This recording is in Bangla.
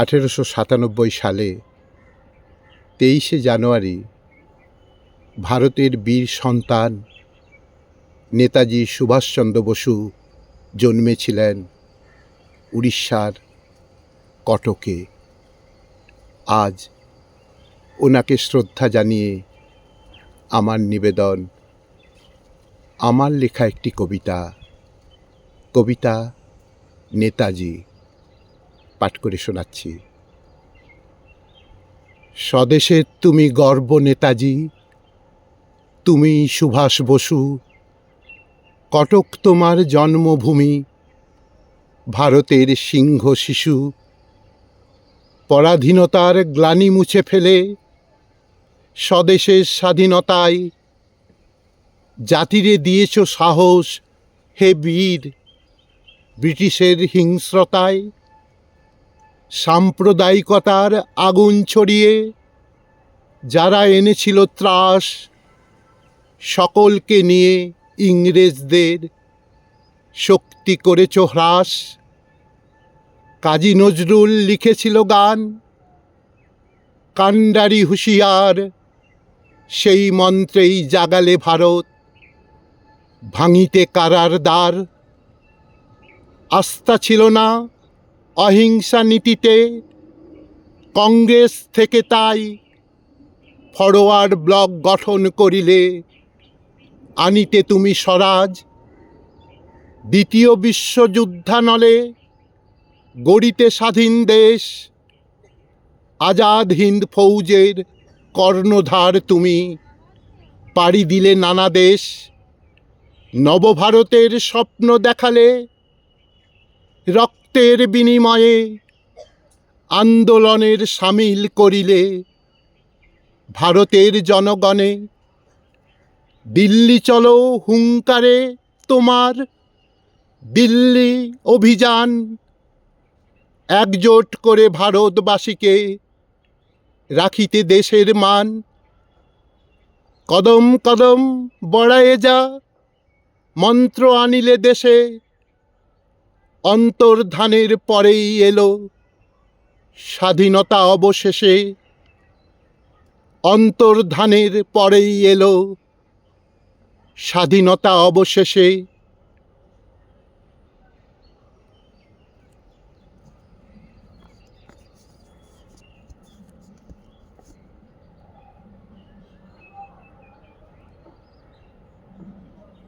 1897 সালে 23শে জানুয়ারি ভারতের বীর সন্তান নেতাজি সুভাষচন্দ্র বসু জন্মেছিলেন উড়িষ্যার কটকে। আজ ওনাকে শ্রদ্ধা জানিয়ে আমার নিবেদন, আমার লেখা একটি কবিতা নেতাজি পাঠ করে শোনাচ্ছি। স্বদেশের তুমি গর্ব নেতাজি, তুমি সুভাষ বসু, কটক তোমার জন্মভূমি, ভারতের সিংহ শিশু। পরাধীনতার গ্লানি মুছে ফেলে স্বদেশের স্বাধীনতায় জাতিরে দিয়েছ সাহস, হে বীর। ব্রিটিশের হিংস্রতায় সাম্প্রদায়িকতার আগুন ছড়িয়ে যারা এনেছিল ত্রাস, সকলকে নিয়ে ইংরেজদের শক্তি করেছ হ্রাস। কাজী নজরুল লিখেছিল গান, কান্ডারি হুঁশিয়ার, সেই মন্ত্রেই জাগালে ভারত, ভাঙিতে কারার দ্বার। আস্থা ছিল না অহিংসা নীতিতে কংগ্রেস থেকে, তাই ফরওয়ার্ড ব্লক গঠন করিলে আনিতে তুমি স্বরাজ। দ্বিতীয় বিশ্বযুদ্ধানলে গড়িতে স্বাধীন দেশ, আজাদ হিন্দ ফৌজের কর্ণধার তুমি, পাড়ি দিলে নানা দেশ। নবভারতের স্বপ্ন দেখালে রক্তের বিনিময়ে, আন্দোলনের সামিল করিলে ভারতের জনগণে। দিল্লি চলো হুঙ্কারে তোমার, দিল্লি অভিযান, একজোট করে ভারতবাসীকে রাখিতে দেশের মান। কদম কদম বড়ায়ে যা, মন্ত্র আনিলে দেশে, অন্তর্ধানের পরেই এলো স্বাধীনতা অবশেষে। অন্তর্ধানের পরেই এলো স্বাধীনতা অবশেষে।